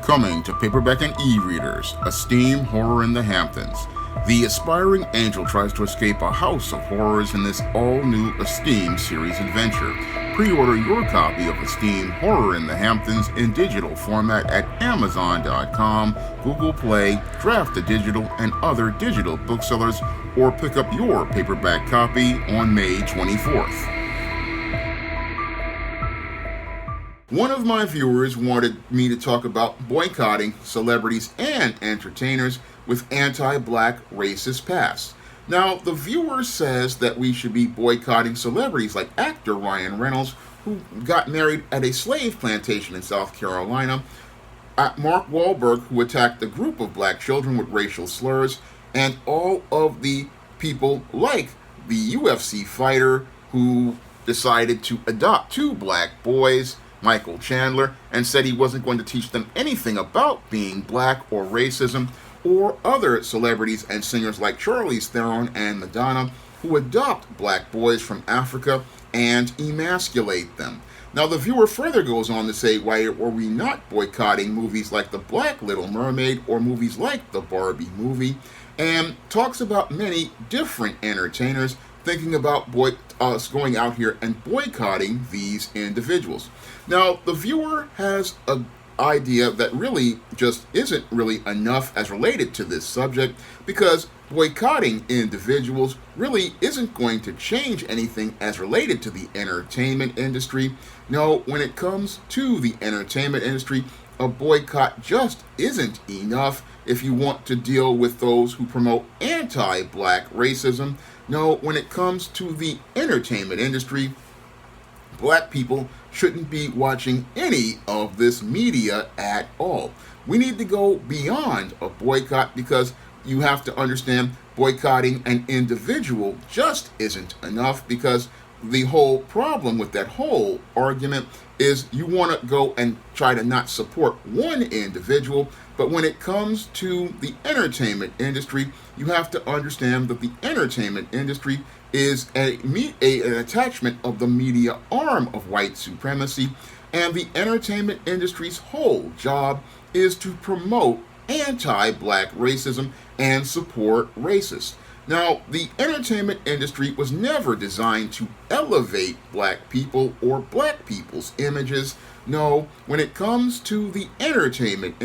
Coming to paperback and e-readers, Esteem Horror in the Hamptons. The aspiring angel tries to escape a house of horrors in this all-new Esteem series adventure. Pre-order your copy of Esteem Horror in the Hamptons in digital format at Amazon.com, Google Play, Draft to Digital, and other digital booksellers, or pick up your paperback copy on May 24th. One of my viewers wanted me to talk about boycotting celebrities and entertainers with anti-black racist past. Now, the viewer says that we should be boycotting celebrities like actor Ryan Reynolds, who got married at a slave plantation in South Carolina, Mark Wahlberg, who attacked a group of black children with racial slurs, and all of the people like the UFC fighter who decided to adopt two black boys, Michael Chandler, and said he wasn't going to teach them anything about being black or racism, or other celebrities and singers like Charlize Theron and Madonna, who adopt black boys from Africa and emasculate them. Now, the viewer further goes on to say, why are we not boycotting movies like The Black Little Mermaid or movies like the Barbie movie, and talks about many different entertainers thinking about us going out here and boycotting these individuals. Now, the viewer has an idea that really just isn't really enough as related to this subject, because boycotting individuals really isn't going to change anything as related to the entertainment industry. No, when it comes to the entertainment industry, a boycott just isn't enough if you want to deal with those who promote anti-black racism. No, when it comes to the entertainment industry, black people shouldn't be watching any of this media at all. We need to go beyond a boycott, because you have to understand boycotting an individual just isn't enough, because the whole problem with that whole argument is you want to go and try to not support one individual, but when it comes to the entertainment industry, you have to understand that the entertainment industry is an attachment of the media arm of white supremacy, and the entertainment industry's whole job is to promote anti-black racism and support racists. Now, the entertainment industry was never designed to elevate black people or black people's images. No, when it comes to the entertainment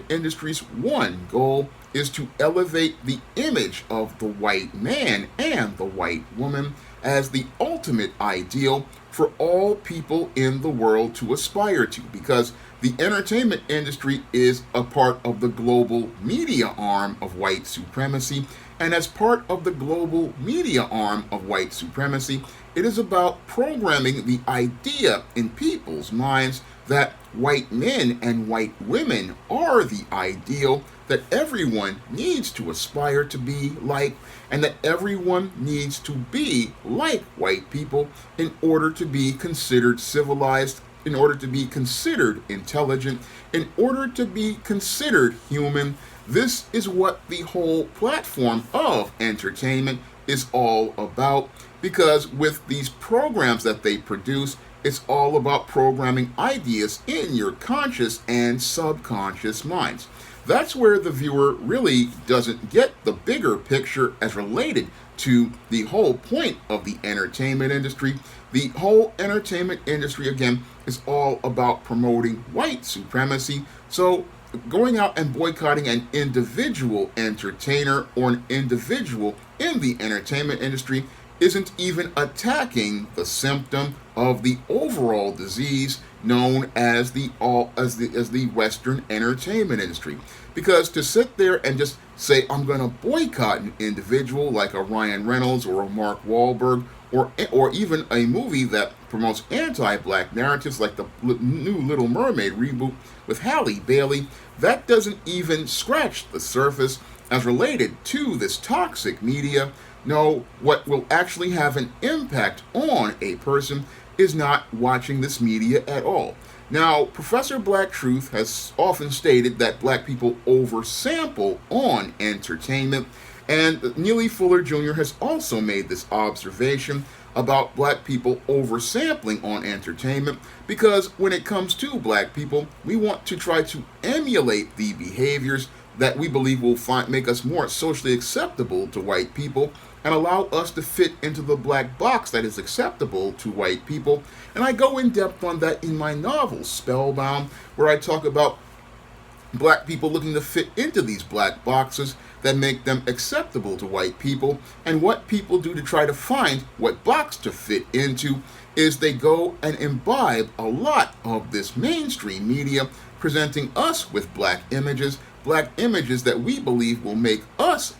industry's one goal is to elevate the image of the white man and the white woman as the ultimate ideal for all people in the world to aspire to, because the entertainment industry is a part of the global media arm of white supremacy, and as part of the global media arm of white supremacy, it is about programming the idea in people's minds that white men and white women are the ideal that everyone needs to aspire to be like, and that everyone needs to be like white people in order to be considered civilized, in order to be considered intelligent, in order to be considered human. This is what the whole platform of entertainment is all about, because with these programs that they produce, it's all about programming ideas in your conscious and subconscious minds. That's where the viewer really doesn't get the bigger picture as related to the whole point of the entertainment industry. The whole entertainment industry, again, is all about promoting white supremacy. So going out and boycotting an individual entertainer or an individual in the entertainment industry isn't even attacking the symptom of the overall disease known as the Western entertainment industry. Because to sit there and just say, I'm going to boycott an individual like a Ryan Reynolds or a Mark Wahlberg, or even a movie that promotes anti-black narratives like the new Little Mermaid reboot with Halle Bailey, that doesn't even scratch the surface as related to this toxic media. No, what will actually have an impact on a person is not watching this media at all. Now, Professor Black Truth has often stated that black people oversample on entertainment, and Neely Fuller Jr. has also made this observation about black people oversampling on entertainment, because when it comes to black people, we want to try to emulate the behaviors that we believe will make us more socially acceptable to white people and allow us to fit into the black box that is acceptable to white people. And I go in depth on that in my novel, Spellbound, where I talk about black people looking to fit into these black boxes that make them acceptable to white people. And what people do to try to find what box to fit into is they go and imbibe a lot of this mainstream media presenting us with black images that we believe will make us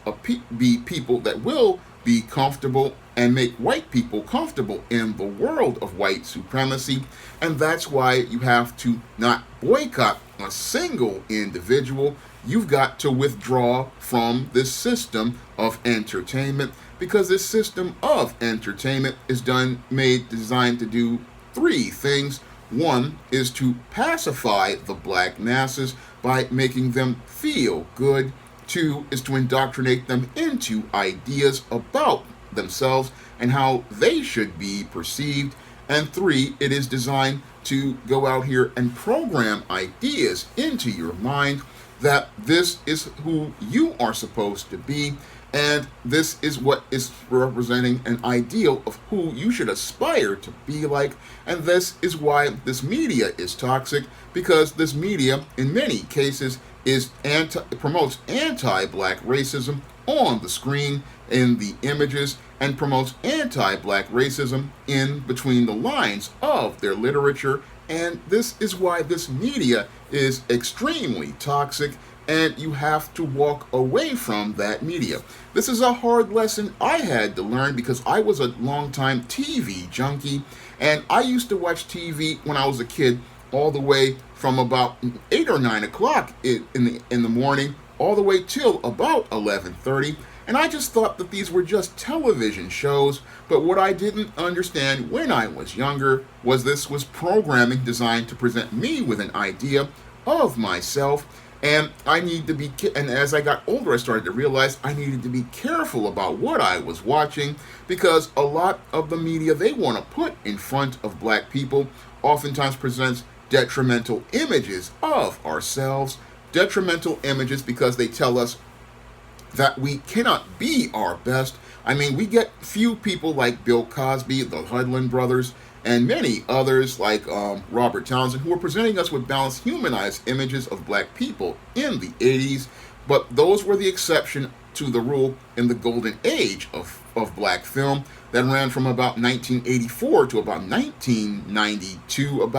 be people that will be comfortable and make white people comfortable in the world of white supremacy. And that's why you have to not boycott a single individual. You've got to withdraw from this system of entertainment, because this system of entertainment is designed to do three things. One is to pacify the black masses by making them feel good. Two is to indoctrinate them into ideas about themselves and how they should be perceived. And three, it is designed to go out here and program ideas into your mind that this is who you are supposed to be, and this is what is representing an ideal of who you should aspire to be like. And this is why this media is toxic, because this media, in many cases, promotes anti-black racism on the screen, in the images, and promotes anti-black racism in between the lines of their literature. And this is why this media is extremely toxic, and you have to walk away from that media. This is a hard lesson I had to learn, because I was a longtime TV junkie, and I used to watch TV when I was a kid all the way from about 8 or 9 o'clock in the morning all the way till about 11:30. And I just thought that these were just television shows. But what I didn't understand when I was younger was this was programming designed to present me with an idea of myself. And and as I got older, I started to realize I needed to be careful about what I was watching, because a lot of the media they want to put in front of black people oftentimes presents detrimental images of ourselves. Detrimental images because they tell us that we cannot be our best. I mean, we get few people like Bill Cosby, the Hudlin brothers, and many others like Robert Townsend, who are presenting us with balanced, humanized images of black people in the 80s. But those were the exception to the rule in the golden age of black film that ran from about 1984 to about 1992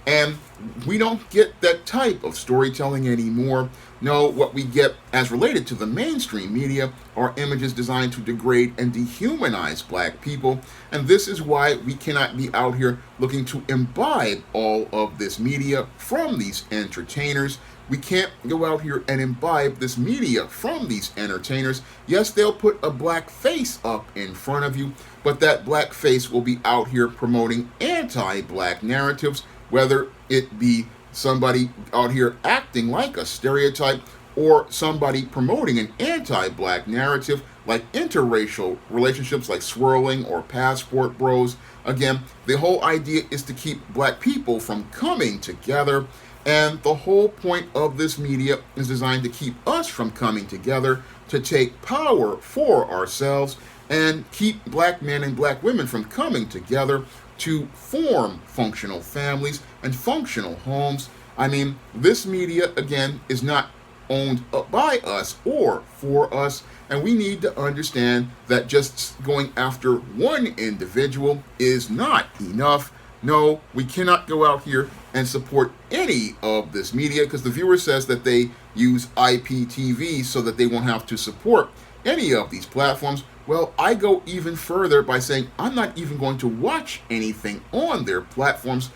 and we don't get that type of storytelling anymore. No, what we get as related to the mainstream media are images designed to degrade and dehumanize black people. And this is why we cannot be out here looking to imbibe all of this media from these entertainers. We can't go out here and imbibe this media from these entertainers. Yes, they'll put a black face up in front of you, but that black face will be out here promoting anti-black narratives, whether it be somebody out here acting like a stereotype or somebody promoting an anti-black narrative like interracial relationships like swirling or passport bros. Again, the whole idea is to keep black people from coming together, and the whole point of this media is designed to keep us from coming together, to take power for ourselves, and keep black men and black women from coming together to form functional families and functional homes. I mean, this media, again, is not owned by us or for us, and we need to understand that just going after one individual is not enough. No, we cannot go out here and support any of this media, because the viewer says that they use IPTV so that they won't have to support any of these platforms. Well, I go even further by saying I'm not even going to watch anything on their platforms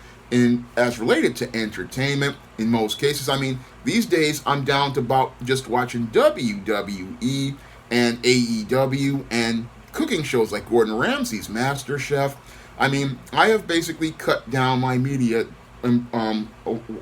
as related to entertainment in most cases. I mean, these days I'm down to about just watching WWE and AEW and cooking shows like Gordon Ramsay's MasterChef. I mean, I have basically cut down my media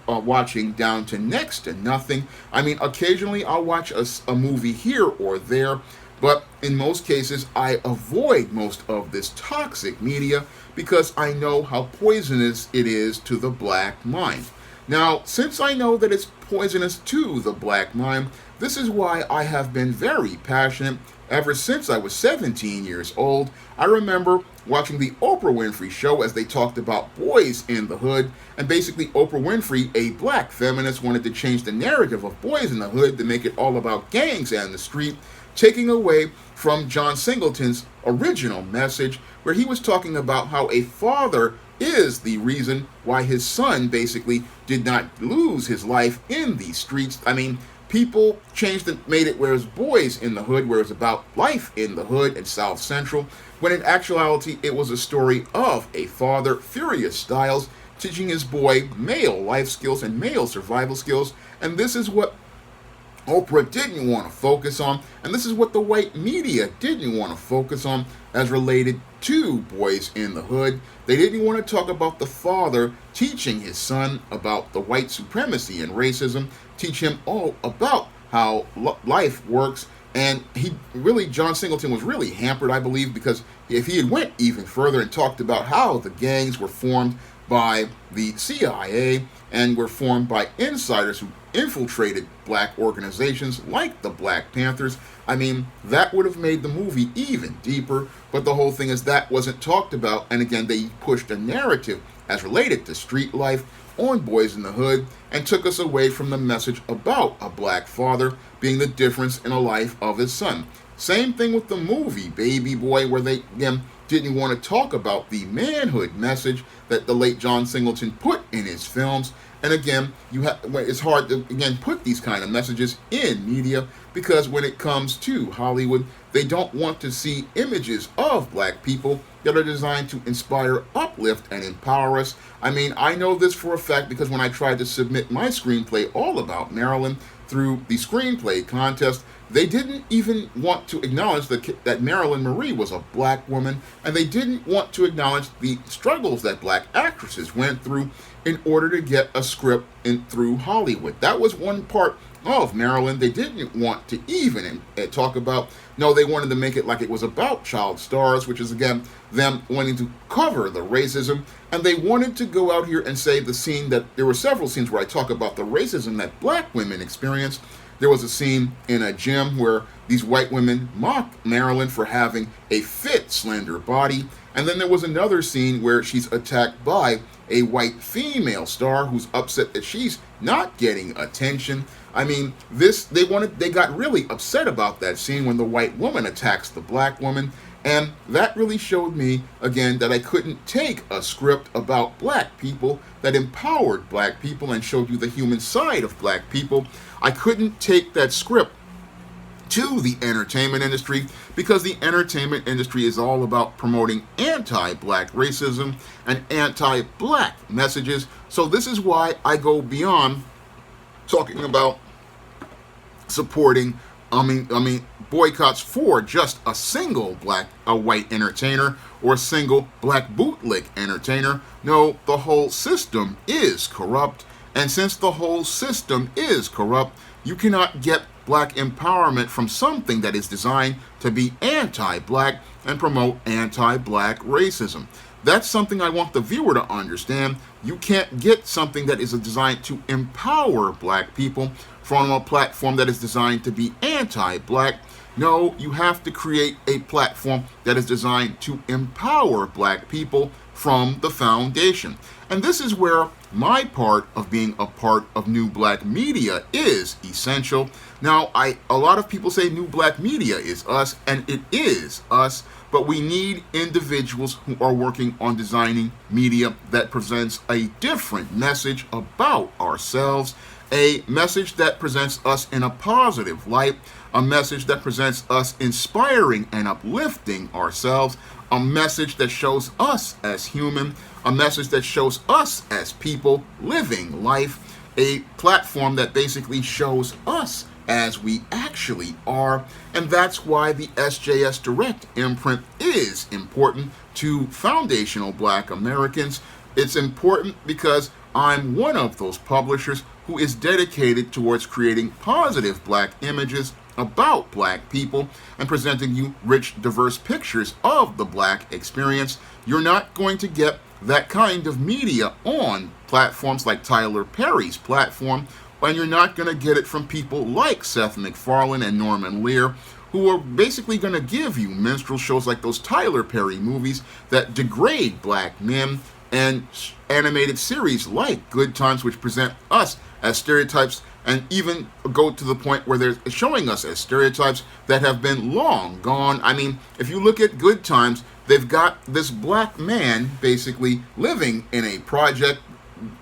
watching down to next to nothing. I mean, occasionally I'll watch a movie here or there, But in most cases, I avoid most of this toxic media because I know how poisonous it is to the black mind. Now, since I know that it's poisonous to the black mind, this is why I have been very passionate ever since I was 17 years old. I remember watching the Oprah Winfrey Show as they talked about boys in the hood, and basically Oprah Winfrey, a black feminist, wanted to change the narrative of boys in the hood to make it all about gangs and the street, taking away from John Singleton's original message, where he was talking about how a father is the reason why his son basically did not lose his life in these streets. I mean, people changed it, made it where it was boys in the hood, where it was about life in the hood and South Central, when in actuality it was a story of a father, Furious Styles, teaching his boy male life skills and male survival skills. And this is what Oprah didn't want to focus on, and this is what the white media didn't want to focus on as related to boys in the hood. They didn't want to talk about the father teaching his son about the white supremacy and racism, teach him all about how life works. And John Singleton was really hampered, I believe, because if he had went even further and talked about how the gangs were formed by the CIA and were formed by insiders who infiltrated black organizations like the Black Panthers, I mean, that would have made the movie even deeper. But the whole thing is that wasn't talked about. And again, they pushed a narrative as related to street life on Boys in the Hood and took us away from the message about a black father being the difference in the life of his son. Same thing with the movie Baby Boy, where they, again, didn't want to talk about the manhood message that the late John Singleton put in his films. And again, it's hard to, again, put these kind of messages in media because when it comes to Hollywood, they don't want to see images of black people that are designed to inspire, uplift, and empower us. I mean, I know this for a fact because when I tried to submit my screenplay all about Maryland through the screenplay contest, they didn't even want to acknowledge that Marilyn Marie was a black woman, and they didn't want to acknowledge the struggles that black actresses went through in order to get a script through Hollywood. That was one part of Maryland they didn't want to even talk about. No, they wanted to make it like it was about child stars, which is, again, them wanting to cover the racism. And they wanted to go out here and say the scene that there were several scenes where I talk about the racism that black women experienced. There was a scene in a gym where these white women mock Marilyn for having a fit, slender body. And then there was another scene where she's attacked by a white female star who's upset that she's not getting attention. I mean, they got really upset about that scene when the white woman attacks the black woman. And that really showed me, again, that I couldn't take a script about black people that empowered black people and showed you the human side of black people. I couldn't take that script to the entertainment industry because the entertainment industry is all about promoting anti-black racism and anti-black messages. So this is why I go beyond talking about supporting boycotts for just a single white entertainer or a single black bootleg entertainer. No, the whole system is corrupt. And since the whole system is corrupt, you cannot get black empowerment from something that is designed to be anti-black and promote anti-black racism. That's something I want the viewer to understand. You can't get something that is designed to empower black people from a platform that is designed to be anti-black. No, you have to create a platform that is designed to empower black people from the foundation. And this is where my part of being a part of New Black Media is essential. Now, a lot of people say New Black Media is us, and it is us, but we need individuals who are working on designing media that presents a different message about ourselves, a message that presents us in a positive light, a message that presents us inspiring and uplifting ourselves, a message that shows us as human, a message that shows us as people living life, a platform that basically shows us as we actually are. And that's why the SJS Direct imprint is important to foundational black Americans. It's important because I'm one of those publishers who is dedicated towards creating positive black images about black people and presenting you rich, diverse pictures of the black experience. You're not going to get that kind of media on platforms like Tyler Perry's platform, and you're not going to get it from people like Seth MacFarlane and Norman Lear, who are basically going to give you minstrel shows like those Tyler Perry movies that degrade black men, and animated series like Good Times, which present us as stereotypes and even go to the point where they're showing us as stereotypes that have been long gone. I mean, if you look at Good Times, they've got this black man basically living in a project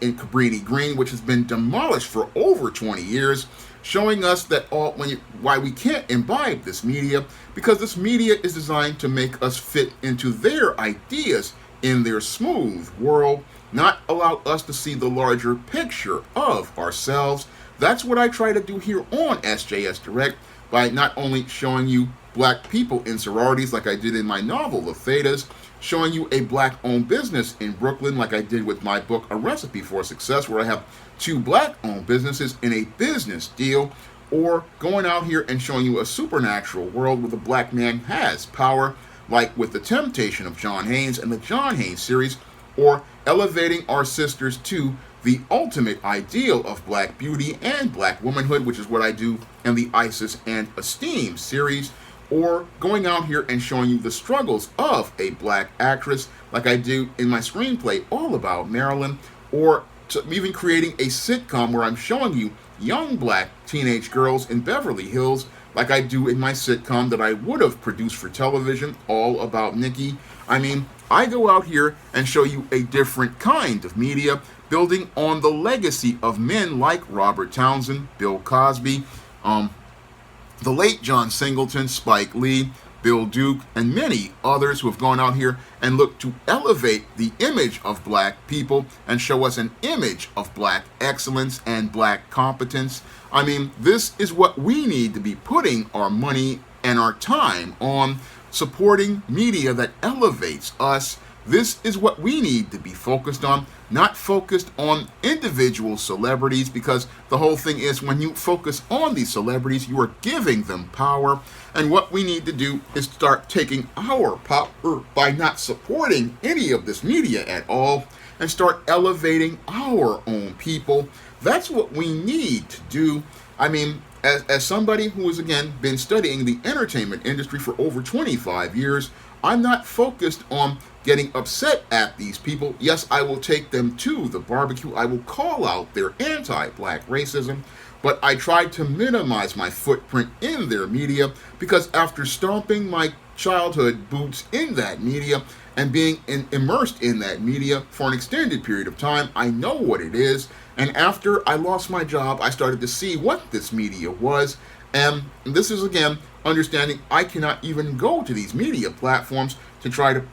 in Cabrini Green, which has been demolished for over 20 years, showing us that why we can't imbibe this media, because this media is designed to make us fit into their ideas in their smooth world, not allow us to see the larger picture of ourselves. That's what I try to do here on SJS Direct, by not only showing you black people in sororities like I did in my novel, The Thetas, showing you a black-owned business in Brooklyn like I did with my book, A Recipe for Success, where I have 2 black-owned businesses in a business deal, or going out here and showing you a supernatural world where the black man has power, like with The Temptation of John Haynes and the John Haynes series, or elevating our sisters to the ultimate ideal of black beauty and black womanhood, which is what I do in the Isis and Esteem series, or going out here and showing you the struggles of a black actress like I do in my screenplay All About Marilyn, or even creating a sitcom where I'm showing you young black teenage girls in Beverly Hills like I do in my sitcom that I would have produced for television, All About Nikki. I mean, I go out here and show you a different kind of media, building on the legacy of men like Robert Townsend, Bill Cosby, the late John Singleton, Spike Lee, Bill Duke, and many others who have gone out here and looked to elevate the image of black people and show us an image of black excellence and black competence. I mean, this is what we need to be putting our money and our time on, supporting media that elevates us. This is what we need to be focused on, not focused on individual celebrities, because the whole thing is when you focus on these celebrities, you are giving them power. And what we need to do is start taking our power by not supporting any of this media at all and start elevating our own people. That's what we need to do. I mean, as somebody who has, again, been studying the entertainment industry for over 25 years, I'm not focused on getting upset at these people. Yes, I will take them to the barbecue. I will call out their anti-black racism, but I try to minimize my footprint in their media, because after stomping my childhood boots in that media and being immersed in that media for an extended period of time, I know what it is. And after I lost my job, I started to see what this media was. And this is, again, understanding I cannot even go to these media platforms to try to,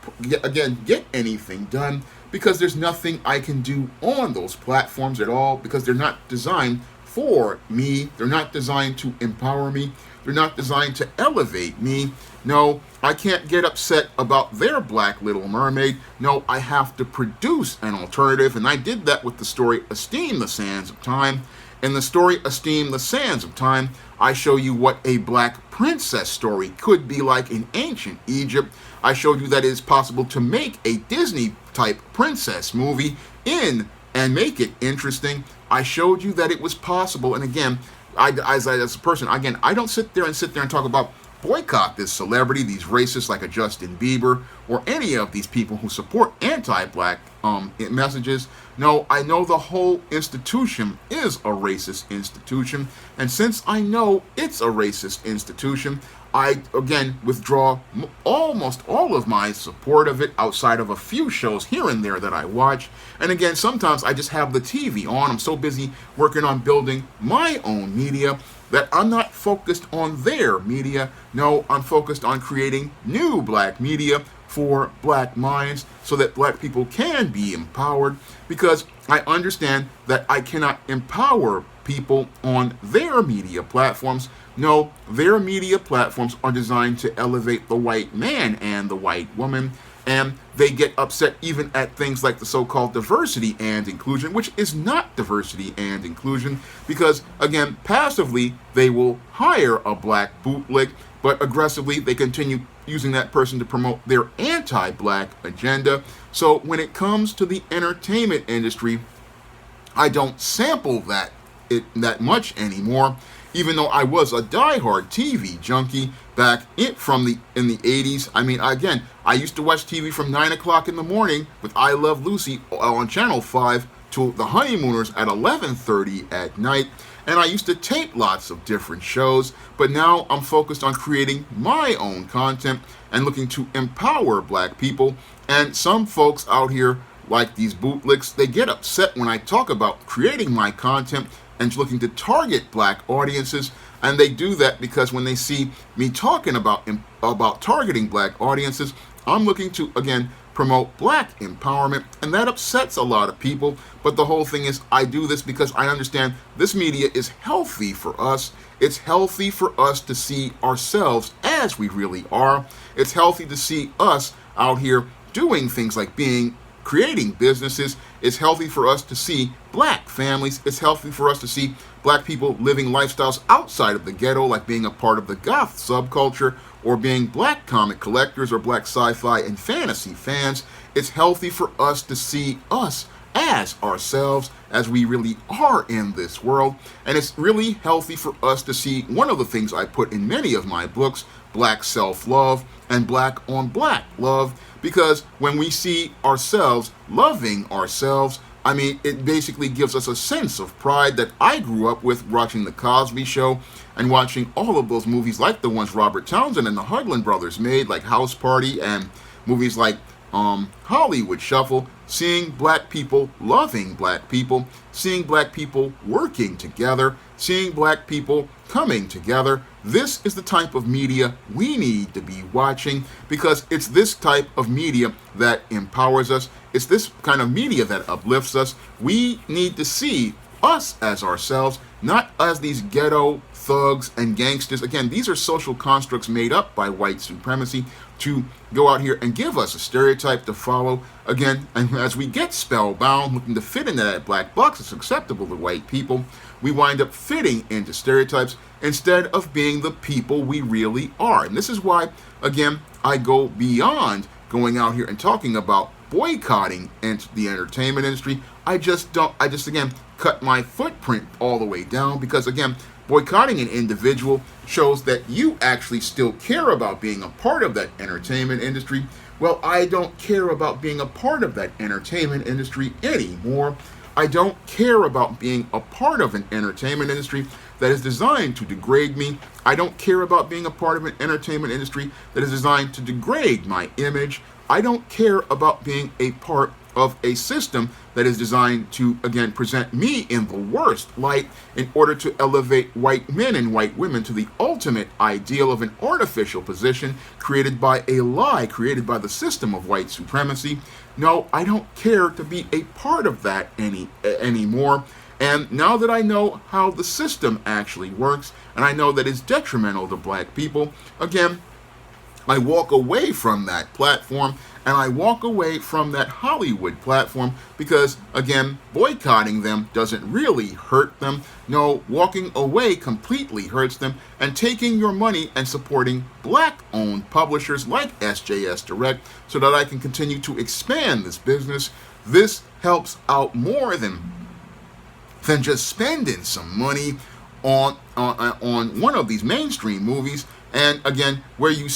get anything done, because there's nothing I can do on those platforms at all, because they're not designed for me. They're not designed to empower me. They're not designed to elevate me. No, I can't get upset about their Black Little Mermaid. No, I have to produce an alternative, and I did that with the story Esteem the Sands of Time. In the story Esteem the Sands of Time, I show you what a black princess story could be like in ancient Egypt. I showed you that it is possible to make a Disney-type princess movie and make it interesting. I showed you that it was possible, and again, as a person, again, I don't sit there and talk about boycott this celebrity, these racists like a Justin Bieber, or any of these people who support anti-black messages. No, I know the whole institution is a racist institution, and since I know it's a racist institution, I, again, withdraw almost all of my support of it, outside of a few shows here and there that I watch. And again, sometimes I just have the TV on. I'm so busy working on building my own media that I'm not focused on their media. No, I'm focused on creating new black media for black minds so that black people can be empowered, because I understand that I cannot empower people on their media platforms. No, their media platforms are designed to elevate the white man and the white woman, and they get upset even at things like the so-called diversity and inclusion, which is not diversity and inclusion, because again, passively they will hire a black bootleg, but aggressively they continue using that person to promote their anti-black agenda. So when it comes to the entertainment industry, I don't sample that much anymore, even though I was a diehard TV junkie back in the 80s. I mean, again, I used to watch TV from 9 o'clock in the morning with I Love Lucy on Channel 5 to The Honeymooners at 11:30 at night, and I used to tape lots of different shows, but now I'm focused on creating my own content and looking to empower black people. And some folks out here, like these bootlicks, they get upset when I talk about creating my content and looking to target black audiences, and they do that because when they see me talking about targeting black audiences, I'm looking to, again, promote black empowerment, and that upsets a lot of people. But the whole thing is, I do this because I understand this media is healthy for us. It's healthy for us to see ourselves as we really are. It's healthy to see us out here doing things like creating businesses. It's healthy for us to see black families. It's healthy for us to see black people living lifestyles outside of the ghetto, like being a part of the goth subculture, or being black comic collectors or black sci-fi and fantasy fans. It's healthy for us to see us as ourselves, as we really are in this world. And it's really healthy for us to see one of the things I put in many of my books, black self-love and black on black love, because when we see ourselves loving ourselves, I mean, it basically gives us a sense of pride that I grew up with watching The Cosby Show and watching all of those movies like the ones Robert Townsend and the Hudlin brothers made, like House Party, and movies like Hollywood Shuffle, seeing black people loving black people, seeing black people working together, seeing black people coming together. This is the type of media we need to be watching, because it's this type of media that empowers us. It's this kind of media that uplifts us. We need to see us as ourselves, not as these ghetto thugs and gangsters. Again, these are social constructs made up by white supremacy to go out here and give us a stereotype to follow. Again, and as we get spellbound, looking to fit into that black box that's acceptable to white people, we wind up fitting into stereotypes instead of being the people we really are. And this is why, again, I go beyond going out here and talking about boycotting the entertainment industry. I just again cut my footprint all the way down, because again, boycotting an individual shows that you actually still care about being a part of that entertainment industry. Well, I don't care about being a part of that entertainment industry anymore. I don't care about being a part of an entertainment industry that is designed to degrade me. I don't care about being a part of an entertainment industry that is designed to degrade my image. I don't care about being a part of a system that is designed to, again, present me in the worst light in order to elevate white men and white women to the ultimate ideal of an artificial position created by a lie, created by the system of white supremacy. No, I don't care to be a part of that anymore. And now that I know how the system actually works, and I know that it's detrimental to black people, again, I walk away from that platform, and I walk away from that Hollywood platform, because, again, boycotting them doesn't really hurt them. No, walking away completely hurts them, and taking your money and supporting black-owned publishers like SJS Direct so that I can continue to expand this business, this helps out more than just spending some money on one of these mainstream movies. And again, where you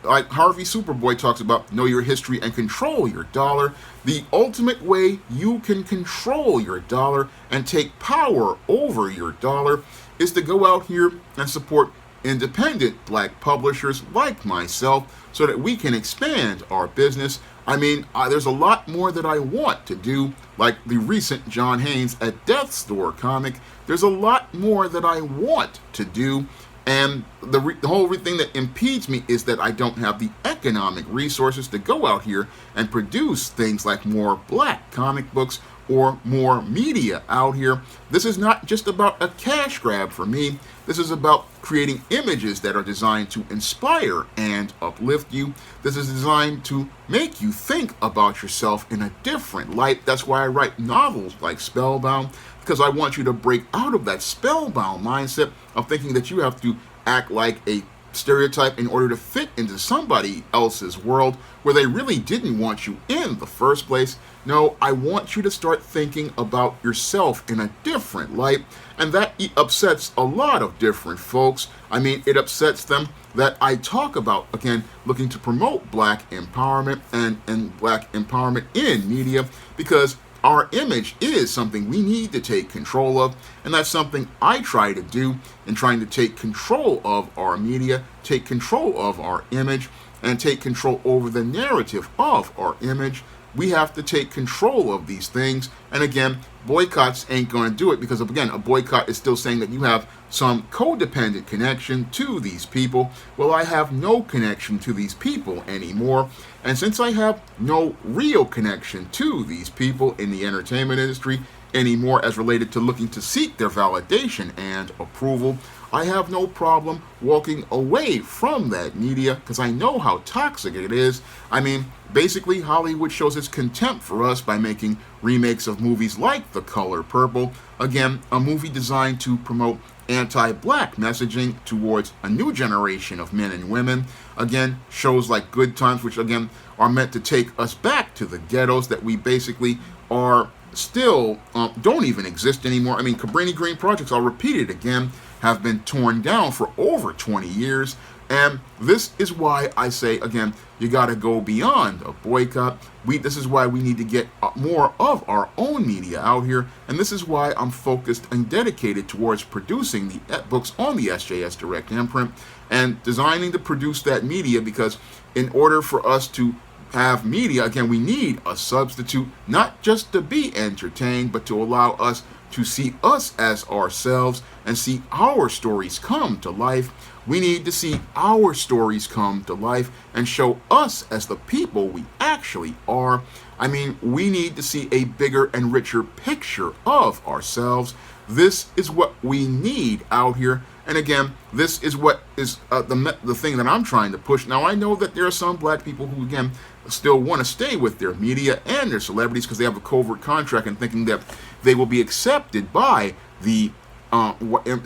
like Harvey Superboy talks about, know your history and control your dollar. The ultimate way you can control your dollar and take power over your dollar is to go out here and support independent black publishers like myself so that we can expand our business. I mean, there's a lot more that I want to do, like the recent John Haynes at Death's Door comic. There's a lot more that I want to do. And the whole thing that impedes me is that I don't have the economic resources to go out here and produce things like more black comic books or more media out here. This is not just about a cash grab for me. This is about creating images that are designed to inspire and uplift you. This is designed to make you think about yourself in a different light. That's why I write novels like Spellbound, because I want you to break out of that spellbound mindset of thinking that you have to act like a stereotype in order to fit into somebody else's world where they really didn't want you in the first place. No, I want you to start thinking about yourself in a different light, and that upsets a lot of different folks. I mean, it upsets them that I talk about, again, looking to promote black empowerment and black empowerment in media, because our image is something we need to take control of, and that's something I try to do in trying to take control of our media, take control of our image, and take control over the narrative of our image. We have to take control of these things, and again, boycotts ain't going to do it, because again, a boycott is still saying that you have some codependent connection to these people. Well, I have no connection to these people anymore, and since I have no real connection to these people in the entertainment industry anymore as related to looking to seek their validation and approval, I have no problem walking away from that media, because I know how toxic it is. I mean, basically, Hollywood shows its contempt for us by making remakes of movies like The Color Purple. Again, a movie designed to promote anti-black messaging towards a new generation of men and women. Again, shows like Good Times, which again are meant to take us back to the ghettos that we basically are still don't even exist anymore. I mean, Cabrini Green projects, I'll repeat it again, have been torn down for over 20 years. And this is why I say, again, you got to go beyond a boycott. This is why we need to get more of our own media out here. And this is why I'm focused and dedicated towards producing the books on the SJS Direct imprint and designing to produce that media, because in order for us to have media, again, we need a substitute, not just to be entertained, but to allow us to see us as ourselves and see our stories come to life. We need to see our stories come to life and show us as the people we actually are. I mean, we need to see a bigger and richer picture of ourselves. This is what we need out here. And again, this is what is the thing that I'm trying to push. Now, I know that there are some black people who, again, still want to stay with their media and their celebrities because they have a covert contract and thinking that they will be accepted by the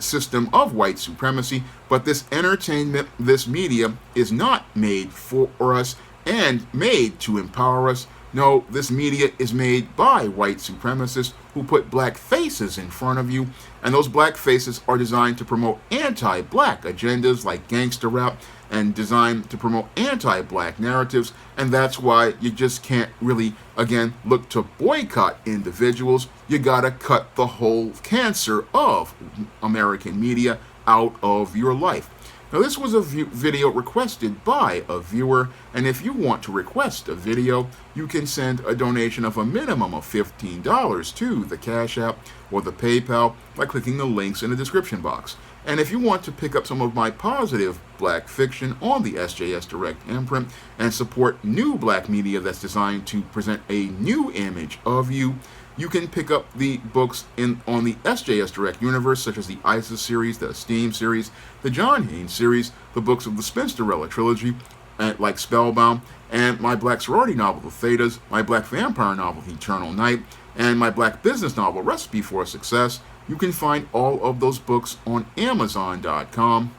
system of white supremacy. But this entertainment, this media is not made for us and made to empower us. No, this media is made by white supremacists who put black faces in front of you, and those black faces are designed to promote anti-black agendas like gangster rap and designed to promote anti-black narratives, and that's why you just can't really, again, look to boycott individuals. You gotta cut the whole cancer of American media out of your life. Now, this was a video requested by a viewer, and if you want to request a video, you can send a donation of a minimum of $15 to the Cash App or the PayPal by clicking the links in the description box. And if you want to pick up some of my positive black fiction on the SJS Direct imprint and support new black media that's designed to present a new image of you, you can pick up the books on the SJS Direct universe, such as the ISIS series, the Esteem series, the John Haynes series, the books of the Spinsterella trilogy, like Spellbound, and my black sorority novel, The Thetas, my black vampire novel, The Eternal Night, and my black business novel, Recipe for Success. You can find all of those books on Amazon.com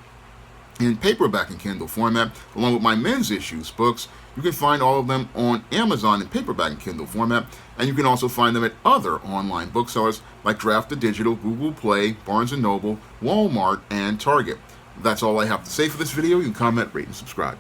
in paperback and Kindle format, along with my men's issues books. You can find all of them on Amazon in paperback and Kindle format, and you can also find them at other online booksellers like Draft to Digital, Google Play, Barnes & Noble, Walmart, and Target. That's all I have to say for this video. You can comment, rate, and subscribe.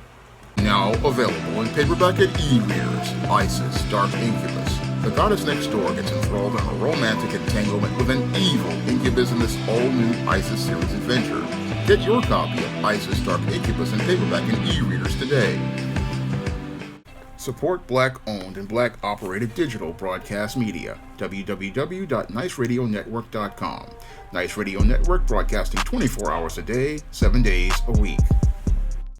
Now available in paperback and e-readers, ISIS, Dark Incubus. The goddess next door gets enthralled in a romantic entanglement with an evil incubus in this all-new ISIS series adventure. Get your copy of ISIS, Dark Incubus in paperback and e-readers today. Support black-owned and black-operated digital broadcast media. www.niceradionetwork.com. Nice Radio Network, broadcasting 24 hours a day, 7 days a week.